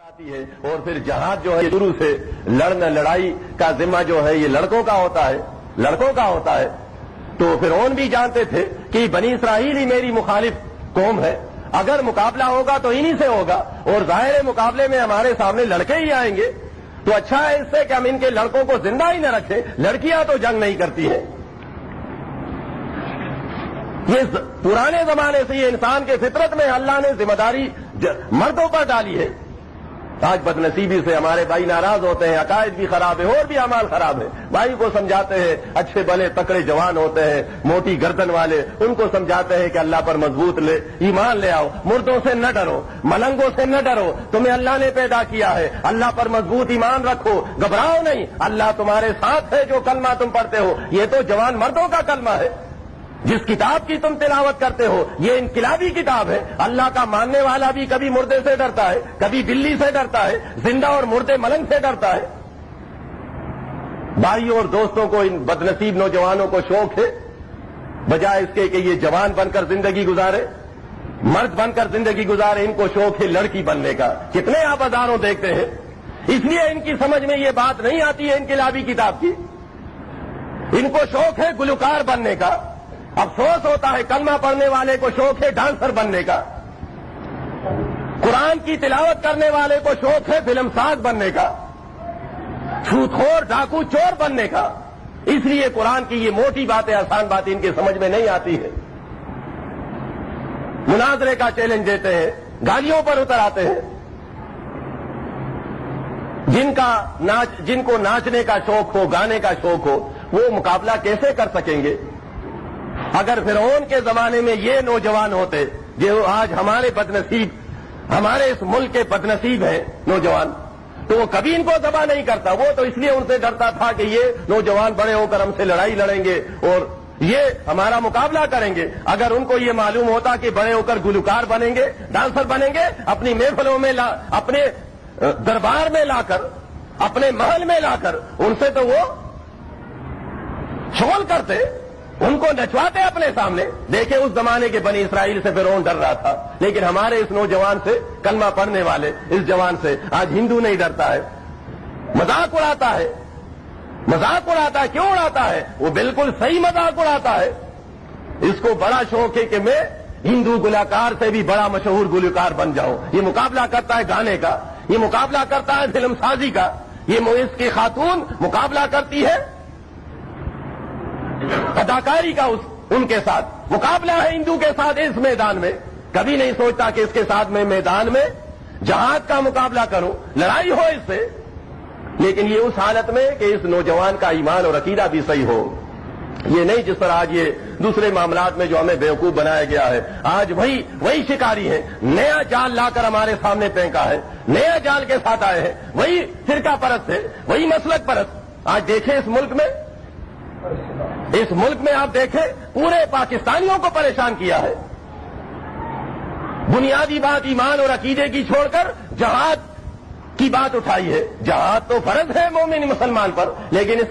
آتی ہے اور پھر جہاد جو ہے شروع سے لڑائی کا ذمہ جو ہے یہ لڑکوں کا ہوتا ہے تو فرعون بھی جانتے تھے کہ بنی اسرائیل ہی میری مخالف قوم ہے، اگر مقابلہ ہوگا تو انہی سے ہوگا اور ظاہر مقابلے میں ہمارے سامنے لڑکے ہی آئیں گے، تو اچھا ہے اس سے کہ ہم ان کے لڑکوں کو زندہ ہی نہ رکھیں، لڑکیاں تو جنگ نہیں کرتی ہیں۔ یہ پرانے زمانے سے یہ انسان کے فطرت میں اللہ نے ذمہ داری مردوں پر ڈالی ہے۔ آج بدنصیبی سے ہمارے بھائی ناراض ہوتے ہیں، عقائد بھی خراب ہے اور بھی اعمال خراب ہے، بھائی کو سمجھاتے ہیں، اچھے بھلے تکڑے جوان ہوتے ہیں موٹی گردن والے، ان کو سمجھاتے ہیں کہ اللہ پر مضبوط ایمان لے آؤ، مردوں سے نہ ڈرو، ملنگوں سے نہ ڈرو، تمہیں اللہ نے پیدا کیا ہے، اللہ پر مضبوط ایمان رکھو، گھبراؤ نہیں، اللہ تمہارے ساتھ ہے، جو کلمہ تم پڑھتے ہو یہ تو جوان مردوں کا کلمہ ہے، جس کتاب کی تم تلاوت کرتے ہو یہ انقلابی کتاب ہے۔ اللہ کا ماننے والا بھی کبھی مردے سے ڈرتا ہے، کبھی بلی سے ڈرتا ہے، زندہ اور مردے ملنگ سے ڈرتا ہے۔ بھائیوں اور دوستوں کو ان بدنصیب نوجوانوں کو شوق ہے بجائے اس کے کہ یہ جوان بن کر زندگی گزارے، مرد بن کر زندگی گزارے، ان کو شوق ہے لڑکی بننے کا۔ کتنے آپ ہزاروں دیکھتے ہیں، اس لیے ان کی سمجھ میں یہ بات نہیں آتی ہے انقلابی کتاب کی، ان کو شوق ہے گلوکار بننے کا۔ افسوس ہوتا ہے کلمہ پڑھنے والے کو شوق ہے ڈانسر بننے کا، قرآن کی تلاوت کرنے والے کو شوق ہے فلم ساز بننے کا، چھوت خور ڈاکو چور بننے کا۔ اس لیے قرآن کی یہ موٹی باتیں آسان باتیں ان کی سمجھ میں نہیں آتی ہے، مناظرے کا چیلنج دیتے ہیں، گالیوں پر اتر آتے ہیں۔ جن کو ناچنے کا شوق ہو، گانے کا شوق ہو، وہ مقابلہ کیسے کر سکیں گے؟ اگر فرعون کے زمانے میں یہ نوجوان ہوتے جو آج ہمارے اس ملک کے بدنصیب ہیں نوجوان، تو وہ کبھی ان کو ذبح نہیں کرتا، وہ تو اس لیے ان سے ڈرتا تھا کہ یہ نوجوان بڑے ہو کر ہم سے لڑائی لڑیں گے اور یہ ہمارا مقابلہ کریں گے۔ اگر ان کو یہ معلوم ہوتا کہ بڑے ہو کر گلوکار بنیں گے، ڈانسر بنیں گے، اپنی محفلوں میں اپنے دربار میں لا کر، اپنے محل میں لا کر ان سے تو وہ شغل کرتے، ان کو نچواتے اپنے سامنے۔ دیکھیں اس زمانے کے بنی اسرائیل سے فرعون ڈر رہا تھا، لیکن ہمارے اس نوجوان سے، کلمہ پڑھنے والے اس جوان سے آج ہندو نہیں ڈرتا ہے، مذاق اڑاتا ہے۔ کیوں اڑاتا ہے؟ وہ بالکل صحیح مذاق اڑاتا ہے۔ اس کو بڑا شوق ہے کہ میں ہندو گلوکار سے بھی بڑا مشہور گلوکار بن جاؤں۔ یہ مقابلہ کرتا ہے گانے کا، یہ مقابلہ کرتا ہے فلم سازی کا، یہ اس کی خاتون مقابلہ کرتی ہے اداکاری کا، ان کے ساتھ مقابلہ ہے ہندو کے ساتھ اس میدان میں۔ کبھی نہیں سوچتا کہ اس کے ساتھ میں میدان میں جہاد کا مقابلہ کروں، لڑائی ہو اس سے، لیکن یہ اس حالت میں کہ اس نوجوان کا ایمان اور عقیدہ بھی صحیح ہو۔ یہ نہیں جس طرح آج یہ دوسرے معاملات میں جو ہمیں بیوقوف بنایا گیا ہے، آج وہی شکاری ہے، نیا جال لا کر ہمارے سامنے پھینکا ہے، نیا جال کے ساتھ آئے ہیں، وہی فرقہ پرست ہے، وہی مسلک پرست۔ آج دیکھیں اس ملک میں آپ دیکھیں پورے پاکستانیوں کو پریشان کیا ہے۔ بنیادی بات ایمان اور عقیدے کی چھوڑ کر جہاد کی بات اٹھائی ہے۔ جہاد تو فرض ہے مومن مسلمان پر، لیکن اس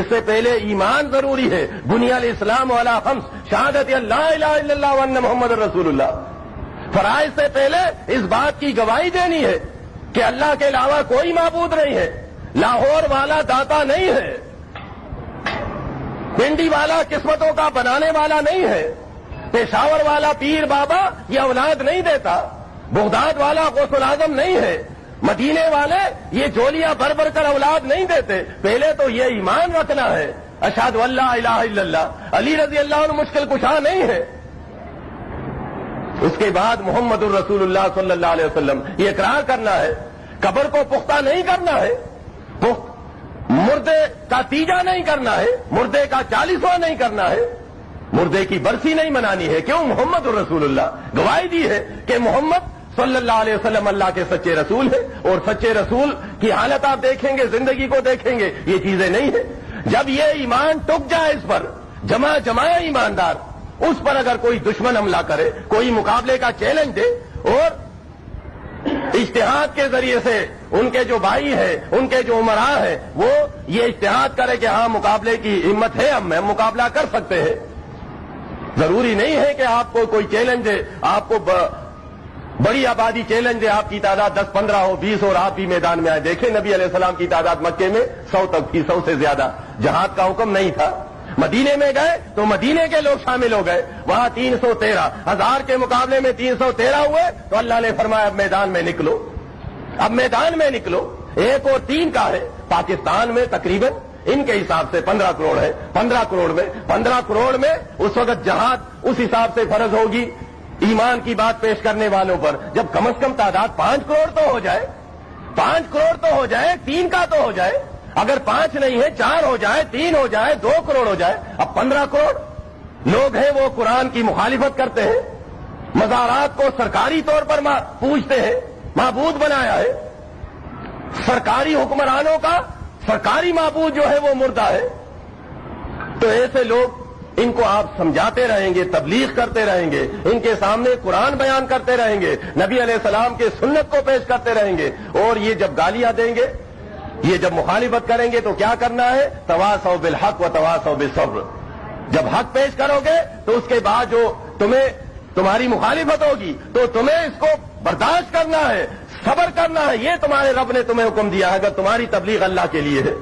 سے پہلے ایمان ضروری ہے۔ بنی الاسلام علی خمس، شہادت اللہ الہ الا اللہ وان محمد رسول اللہ۔ فرائض سے پہلے اس بات کی گواہی دینی ہے کہ اللہ کے علاوہ کوئی معبود نہیں ہے، لاہور والا داتا نہیں ہے، پنڈی والا قسمتوں کا بنانے والا نہیں ہے، پشاور والا پیر بابا یہ اولاد نہیں دیتا، بغداد والا غوث الاعظم نہیں ہے، مدینے والے یہ جولیاں بھر کر اولاد نہیں دیتے۔ پہلے تو یہ ایمان رکھنا ہے، اشہد ان لا الہ الا اللہ، علی رضی اللہ عنہ مشکل کشا نہیں ہے۔ اس کے بعد محمد الرسول اللہ صلی اللہ علیہ وسلم یہ اقرار کرنا ہے، قبر کو پختہ نہیں کرنا ہے، مردے کا تیجا نہیں کرنا ہے، مردے کا 40واں نہیں کرنا ہے، مردے کی برسی نہیں منانی ہے۔ کیوں؟ محمد الرسول اللہ گواہی دی ہے کہ محمد صلی اللہ علیہ وسلم اللہ کے سچے رسول ہے، اور سچے رسول کی حالت آپ دیکھیں گے، زندگی کو دیکھیں گے، یہ چیزیں نہیں ہیں۔ جب یہ ایمان ٹک جائے، اس پر جماعت ایماندار، اس پر اگر کوئی دشمن حملہ کرے، کوئی مقابلے کا چیلنج دے اور اجتہاد کے ذریعے سے ان کے جو بھائی ہیں، ان کے جو امراء ہیں، وہ یہ اجتہاد کرے کہ ہاں مقابلے کی ہمت ہے، ہم مقابلہ کر سکتے ہیں۔ ضروری نہیں ہے کہ آپ کو کوئی چیلنج دے، آپ کو بڑی آبادی چیلنج ہے، آپ کی تعداد 10 15 ہو 20 اور آپ بھی میدان میں آئے. دیکھیں نبی علیہ السلام کی تعداد مکے میں 100 تک تھی، 100 سے زیادہ. جہاد کا حکم نہیں تھا. مدینے میں گئے تو مدینے کے لوگ شامل ہو گئے، وہاں 313 ہزار کے مقابلے میں 313 ہوئے تو اللہ نے فرمایا اب میدان میں نکلو، اب میدان میں نکلو. 1 اور 3 کا ہے. پاکستان میں تقریباً ان کے حساب سے 15 کروڑ ہے. 15 کروڑ میں اس وقت جہاد اس حساب سے فرض ہوگی ایمان کی بات پیش کرنے والوں پر. جب کم از کم تعداد 5 کروڑ تو ہو جائے، 5 کروڑ تو ہو جائے، 3 کا تو ہو جائے. اگر 5 نہیں ہے 4 ہو جائے، 3 ہو جائے، 2 کروڑ ہو جائے. اب 15 کروڑ لوگ ہیں وہ قرآن کی مخالفت کرتے ہیں، مزارات کو سرکاری طور پر پوجتے ہیں، معبود بنایا ہے. سرکاری حکمرانوں کا سرکاری معبود جو ہے وہ مردہ ہے. تو ایسے لوگ، ان کو آپ سمجھاتے رہیں گے، تبلیغ کرتے رہیں گے، ان کے سامنے قرآن بیان کرتے رہیں گے، نبی علیہ السلام کے سنت کو پیش کرتے رہیں گے. اور یہ جب گالیاں دیں گے، یہ جب مخالفت کریں گے تو کیا کرنا ہے؟ تواصوا بالحق و تواصوا بالصبر. جب حق پیش کرو گے تو اس کے بعد جو تمہاری مخالفت ہوگی تو تمہیں اس کو برداشت کرنا ہے، صبر کرنا ہے. یہ تمہارے رب نے تمہیں حکم دیا ہے اگر تمہاری تبلیغ اللہ کے لیے ہے.